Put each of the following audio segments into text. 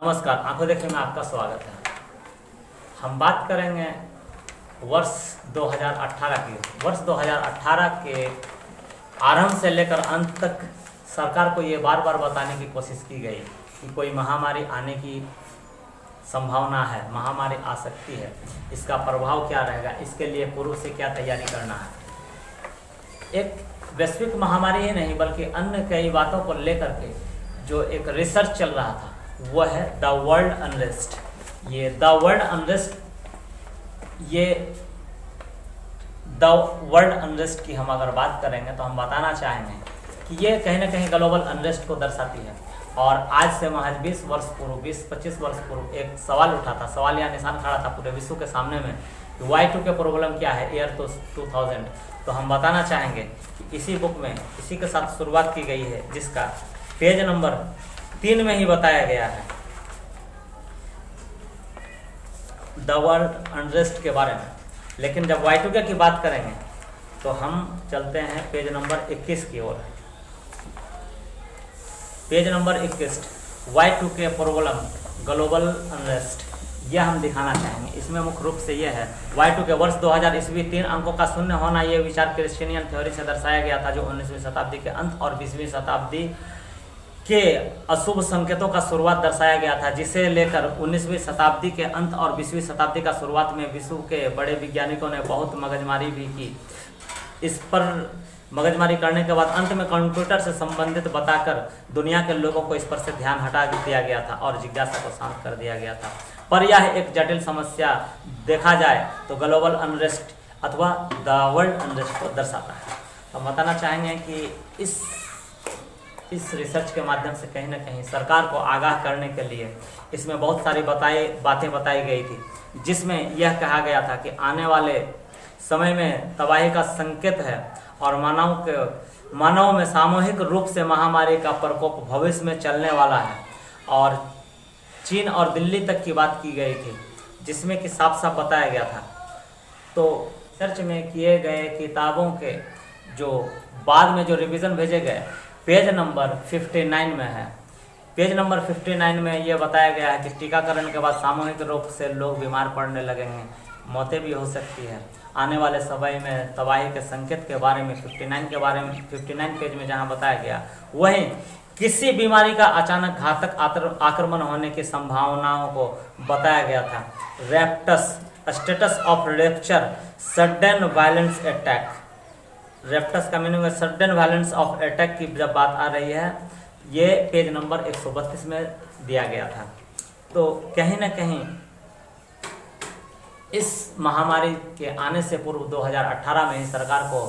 नमस्कार, आंखों देखने में आपका स्वागत है। हम बात करेंगे वर्ष 2018 की। वर्ष 2018 के आरंभ से लेकर अंत तक सरकार को ये बार बार बताने की कोशिश की गई कि कोई महामारी आने की संभावना है, महामारी आ सकती है, इसका प्रभाव क्या रहेगा, इसके लिए पूर्व से क्या तैयारी करना है। एक वैश्विक महामारी ही नहीं बल्कि अन्य कई बातों को लेकर के जो एक रिसर्च चल रहा था वो है द वर्ल्ड अनरेस्ट। ये द वर्ल्ड अनरेस्ट की हम अगर बात करेंगे तो हम बताना चाहेंगे कि ये कहीं ना कहीं ग्लोबल अनरेस्ट को दर्शाती है। और आज से महज 20 वर्ष पूर्व, 20-25 वर्ष पूर्व एक सवाल उठा था, सवाल या निशान खड़ा था पूरे विश्व के सामने में कि Y2K प्रॉब्लम क्या है, ईयर 2000। तो हम बताना चाहेंगे कि इसी बुक में इसी के साथ शुरुआत की गई है, जिसका पेज नंबर 3 में ही बताया गया है द वर्ल्ड अनरेस्ट के बारे में। लेकिन जब Y2K की बात करेंगे तो हम चलते हैं पेज नंबर 21 की ओर। Page number 21, Y2K problem global unrest, यह हम दिखाना चाहेंगे। इसमें मुख्य रूप से यह है Y2K वर्ष 2000 ईस्वी 3 अंकों का शून्य होना। यह विचार क्रिश्चियन थ्योरी से दर्शाया गया था जो 19वीं शताब्दी के अंत और 20वीं शताब्दी के अशुभ संकेतों का शुरुआत दर्शाया गया था, जिसे लेकर 19वीं शताब्दी के अंत और 20वीं शताब्दी का शुरुआत में विश्व के बड़े वैज्ञानिकों ने बहुत मगजमारी भी की। इस पर मगजमारी करने के बाद अंत में कंप्यूटर से संबंधित बताकर दुनिया के लोगों को इस पर से ध्यान हटा दिया गया था और जिज्ञासा को शांत कर दिया गया था। पर यह एक जटिल समस्या देखा जाए तो ग्लोबल अनरेस्ट अथवा द वर्ल्ड अनरेस्ट को दर्शाता है। हम बताना चाहेंगे कि इस रिसर्च के माध्यम से कहीं ना कहीं सरकार को आगाह करने के लिए इसमें बहुत सारी बातें बताई गई थी, जिसमें यह कहा गया था कि आने वाले समय में तबाही का संकेत है और मानव में सामूहिक रूप से महामारी का प्रकोप भविष्य में चलने वाला है। और चीन और दिल्ली तक की बात की गई थी, जिसमें कि साफ साफ बताया गया था। तो रिसर्च में किए गए किताबों के जो बाद में जो रिवीजन भेजे गए पेज नंबर 59 में है। पेज नंबर 59 में ये बताया गया है कि टीकाकरण के बाद सामूहिक रूप से लोग बीमार पड़ने लगेंगे, मौतें भी हो सकती है। आने वाले समय में तबाही के संकेत के बारे में 59 पेज में जहां बताया गया, वहीं किसी बीमारी का अचानक घातक आक्रमण होने की संभावनाओं को बताया गया था। Status of rapture, sudden violence attack. Raptus का मीनिंग है सडन वायलेंस ऑफ अटैक की जब बात आ रही है, ये पेज नंबर 132 में दिया गया था। तो कहीं ना कहीं इस महामारी के आने से पूर्व 2018 में ही सरकार को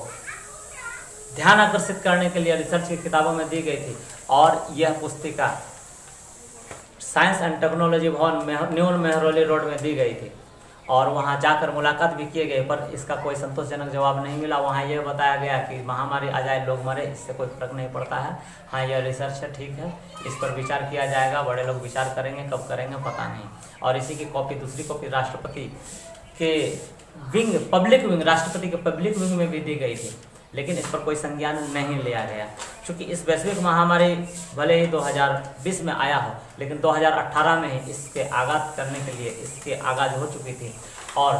ध्यान आकर्षित करने के लिए रिसर्च की किताबों में दी गई थी। और यह पुस्तिका साइंस एंड टेक्नोलॉजी भवन न्यू मेहरौली रोड में दी गई थी और वहां जाकर मुलाकात भी किए गए, पर इसका कोई संतोषजनक जवाब नहीं मिला। वहां यह बताया गया कि महामारी आ जाए, लोग मरे, इससे कोई फर्क नहीं पड़ता है। हाँ, यह रिसर्च है, ठीक है, इस पर विचार किया जाएगा, बड़े लोग विचार करेंगे, कब करेंगे पता नहीं। और इसी की कॉपी, दूसरी कॉपी राष्ट्रपति के राष्ट्रपति के पब्लिक विंग में भी दी गई थी, लेकिन इस पर कोई संज्ञान नहीं लिया गया। क्योंकि इस वैश्विक महामारी भले ही 2020 में आया हो, लेकिन 2018 में ही इसके आगाज करने के लिए इसके आगाज हो चुकी थी और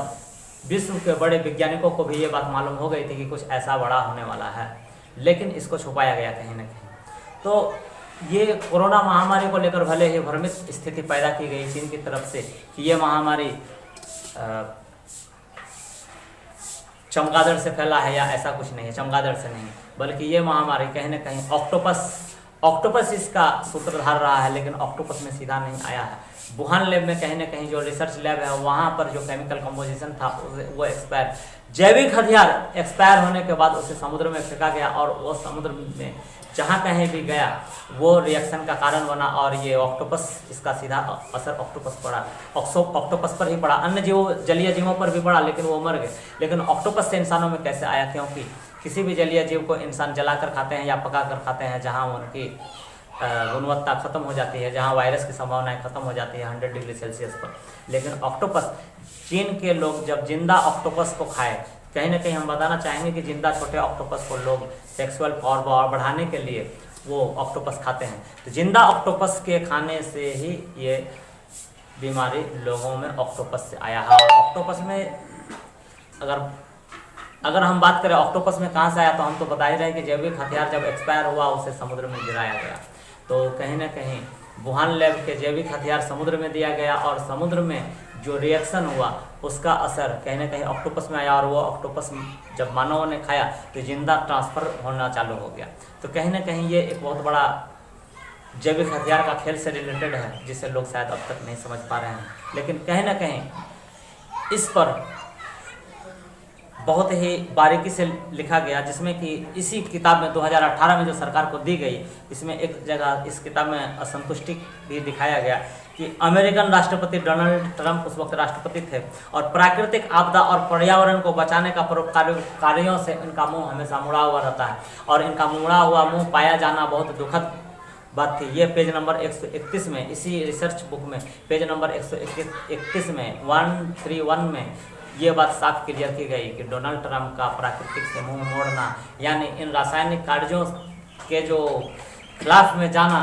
विश्व के बड़े वैज्ञानिकों को भी ये बात मालूम हो गई थी कि कुछ ऐसा बड़ा होने वाला है, लेकिन इसको छुपाया गया कहीं ना कहीं। तो ये कोरोना महामारी को लेकर भले ही भ्रमित स्थिति पैदा की गई चीन की तरफ से कि ये महामारी चमगादड़ से फैला है या ऐसा कुछ नहीं है, चमगादड़ से नहीं, बल्कि ये महामारी कहीं ना कहीं ऑक्टोपस इसका सूत्रधार रहा है, लेकिन ऑक्टोपस में सीधा नहीं आया है। वुहान लैब में कहीं ना कहीं जो रिसर्च लैब है वहाँ पर जो केमिकल कंपोजिशन था वो जैविक हथियार एक्सपायर होने के बाद उसे समुद्र में फेंका गया और वो समुद्र में जहाँ कहीं भी गया वो रिएक्शन का कारण बना और ये ऑक्टोपस, इसका सीधा असर ऑक्टोपस पर ही पड़ा। अन्य जलीय जीवों पर भी पड़ा, लेकिन वो मर गए। लेकिन ऑक्टोपस से इंसानों में कैसे आया? क्योंकि किसी भी जलीय जीव को इंसान जलाकर खाते हैं या पकाकर खाते हैं जहाँ उनकी गुणवत्ता खत्म हो जाती है, जहाँ वायरस की संभावनाएं खत्म हो जाती है 100 डिग्री सेल्सियस पर। लेकिन ऑक्टोपस, चीन के लोग जब जिंदा ऑक्टोपस को खाए, कहीं ना कहीं हम बताना चाहेंगे कि जिंदा छोटे ऑक्टोपस को लोग सेक्सुअल पावर बढ़ाने के लिए वो ऑक्टोपस खाते हैं। तो जिंदा ऑक्टोपस के खाने से ही ये बीमारी लोगों में ऑक्टोपस से आया है। और ऑक्टोपस में अगर हम बात करें ऑक्टोपस में कहाँ से आया, तो हम तो बता ही रहे कि जैविक हथियार जब एक्सपायर हुआ उसे समुद्र में गिराया गया। तो कहीं ना कहीं वुहान लैब के जैविक हथियार समुद्र में दिया गया और समुद्र में जो रिएक्शन हुआ उसका असर कहीं ना कहीं ऑक्टोपस में आया और वो ऑक्टोपस जब मानवों ने खाया तो जिंदा ट्रांसफ़र होना चालू हो गया। तो कहीं ना कहीं ये एक बहुत बड़ा जैविक हथियार का खेल से रिलेटेड है, जिसे लोग शायद अब तक नहीं समझ पा रहे हैं। लेकिन कहीं ना कहीं इस पर बहुत ही बारीकी से लिखा गया, जिसमें कि इसी किताब में 2018 में जो सरकार को दी गई, इसमें एक जगह इस किताब में असंतुष्टि भी दिखाया गया कि अमेरिकन राष्ट्रपति डोनाल्ड ट्रंप उस वक्त राष्ट्रपति थे और प्राकृतिक आपदा और पर्यावरण को बचाने का कार्यों से इनका मुंह हमेशा मुड़ा हुआ रहता है और इनका मुड़ा हुआ मुंह पाया जाना बहुत दुखद बात थी। ये पेज नंबर 131 में, इसी रिसर्च बुक में पेज नंबर 131 में 131 में ये बात साफ क्लियर की गई कि डोनाल्ड ट्रंप का प्राकृतिक से मुंह मोड़ना, यानी इन रासायनिक कार्यों के जो खिलाफ में जाना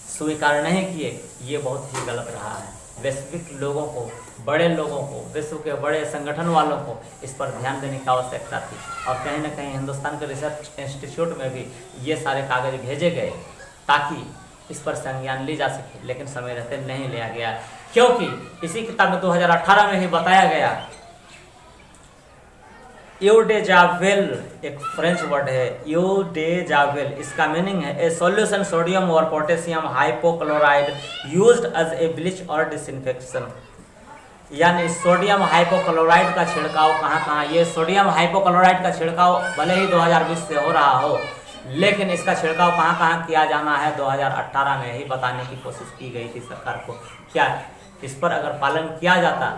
स्वीकार नहीं किए, ये बहुत ही गलत रहा है। वैश्विक लोगों को, बड़े लोगों को, विश्व के बड़े संगठन वालों को इस पर ध्यान देने की आवश्यकता थी और कहीं ना कहीं हिंदुस्तान के रिसर्च इंस्टीट्यूट में भी ये सारे कागज भेजे गए ताकि इस पर संज्ञान ली जा सके, लेकिन समय रहते नहीं लिया गया, क्योंकि इसी किताब में 2018 में ही बताया गया। यूडेजावेल एक फ्रेंच वर्ड है, यूडेजावेल, इसका मीनिंग है ए सॉल्यूशन सोडियम और potassium hypochloride used as a bleach और डिसइंफेक्शन। यानी सोडियम हाइपोक्लोराइड का छिड़काव कहाँ, ये सोडियम हाइपोक्लोराइड का छिड़काव भले ही 2020 से हो रहा हो, लेकिन इसका छिड़काव कहाँ किया जाना है 2018 में ही बताने की कोशिश की गई थी सरकार को। क्या इस पर अगर पालन किया जाता,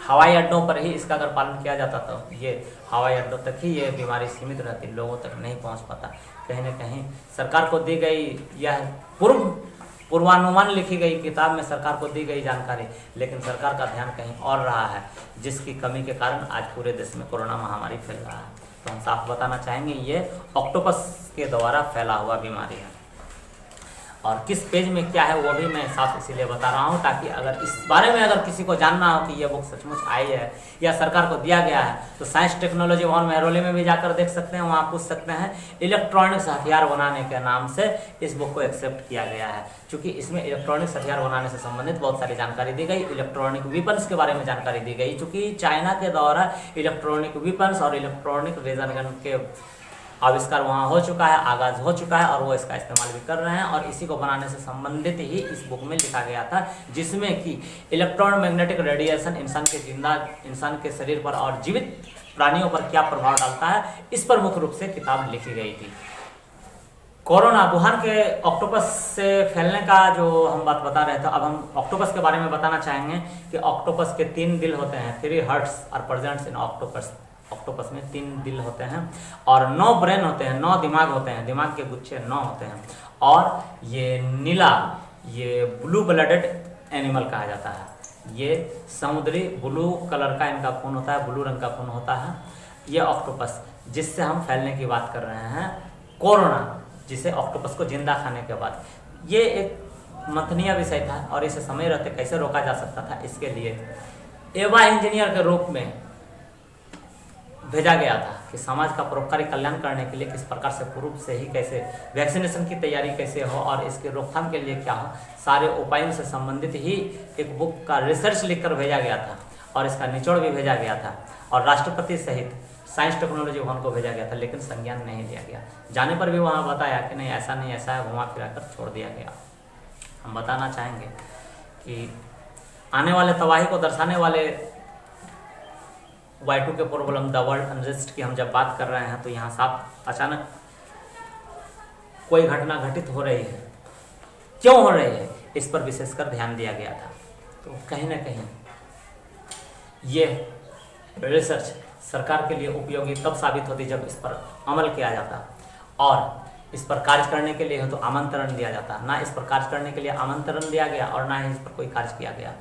हवाई अड्डों पर ही इसका अगर पालन किया जाता तो ये हवाई अड्डों तक ही ये बीमारी सीमित रहती, लोगों तक नहीं पहुंच पाता। कहीं ना कहीं सरकार को दी गई यह पूर्वानुमान लिखी गई किताब में सरकार को दी गई जानकारी, लेकिन सरकार का ध्यान कहीं और रहा है, जिसकी कमी के कारण आज पूरे देश में कोरोना महामारी फैल रहा है। तो हम साफ बताना चाहेंगे ये ऑक्टोपस के द्वारा फैला हुआ बीमारी है और किस पेज में क्या है वो भी मैं साफ इसीलिए बता रहा हूँ ताकि अगर इस बारे में अगर किसी को जानना हो कि ये बुक सचमुच आई है या सरकार को दिया गया है तो साइंस टेक्नोलॉजी भवन मेहरौली में भी जाकर देख सकते हैं, वहाँ पूछ सकते हैं। इलेक्ट्रॉनिक्स हथियार बनाने के नाम से इस बुक को एक्सेप्ट किया गया है, क्योंकि इसमें इलेक्ट्रॉनिक्स हथियार बनाने से संबंधित बहुत सारी जानकारी दी गई, इलेक्ट्रॉनिक वेपन्स के बारे में जानकारी दी गई, क्योंकि चाइना के द्वारा इलेक्ट्रॉनिक वेपन्स और इलेक्ट्रॉनिक लेजर गन के आविष्कार वहाँ हो चुका है, आगाज हो चुका है और वो इसका इस्तेमाल भी कर रहे हैं और इसी को बनाने से संबंधित ही इस बुक में लिखा गया था, जिसमें कि इलेक्ट्रोमैग्नेटिक रेडिएशन इंसान के शरीर पर और जीवित प्राणियों पर क्या प्रभाव डालता है, इस पर मुख्य रूप से किताब लिखी गई थी। कोरोना वुहान के ऑक्टोपस से फैलने का जो हम बात बता रहे थे, अब हम ऑक्टोपस के बारे में बताना चाहेंगे कि ऑक्टोपस के 3 दिल होते हैं, 3 hearts are present in octopus. Octopus में 3 दिल होते हैं और 9 ब्रेन होते हैं, 9 दिमाग होते हैं, दिमाग के गुच्छे 9 होते हैं और ये नीला, ये ब्लू ब्लडेड एनिमल कहा जाता है। ये समुद्री ब्लू कलर का इनका खून होता है, ब्लू रंग का खून होता है। ये ऑक्टोपस जिससे हम फैलने की बात कर रहे हैं, कोरोना, जिसे ऑक्टोपस को जिंदा खाने के बाद, ये एक मंथनीय विषय था और इसे समय रहते कैसे रोका जा सकता था, इसके लिए एवा इंजीनियर के रूप में भेजा गया था कि समाज का परोपकारी कल्याण करने के लिए किस प्रकार से पूर्व से ही कैसे वैक्सीनेशन की तैयारी कैसे हो और इसके रोकथाम के लिए क्या हो, सारे उपायों से संबंधित ही एक बुक का रिसर्च लिखकर भेजा गया था और इसका निचोड़ भी भेजा गया था और राष्ट्रपति सहित साइंस टेक्नोलॉजी भवन को भेजा गया था, लेकिन संज्ञान नहीं लिया गया। जाने पर भी वहाँ बताया कि नहीं ऐसा नहीं, ऐसा है, घुमा फिरा कर छोड़ दिया गया। हम बताना चाहेंगे कि आने वाले तबाही को दर्शाने वाले Y2K problem, the world unrest की हम जब बात कर रहे हैं तो यहाँ साफ अचानक कोई घटना घटित हो रही है, क्यों हो रही है, इस पर विशेषकर ध्यान दिया गया था। तो कहीं ना कहीं ये रिसर्च सरकार के लिए उपयोगी तब साबित होती जब इस पर अमल किया जाता और इस पर कार्य करने के लिए तो आमंत्रण दिया जाता, ना इस पर कार्य करने के लिए आमंत्रण दिया गया और ना ही इस पर कोई कार्य किया गया।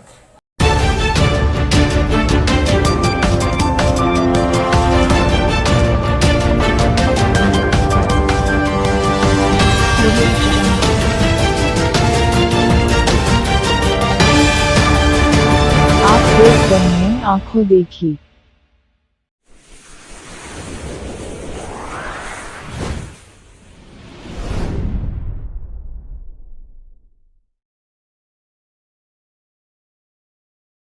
आप देख रहे हैं आंखों देखी।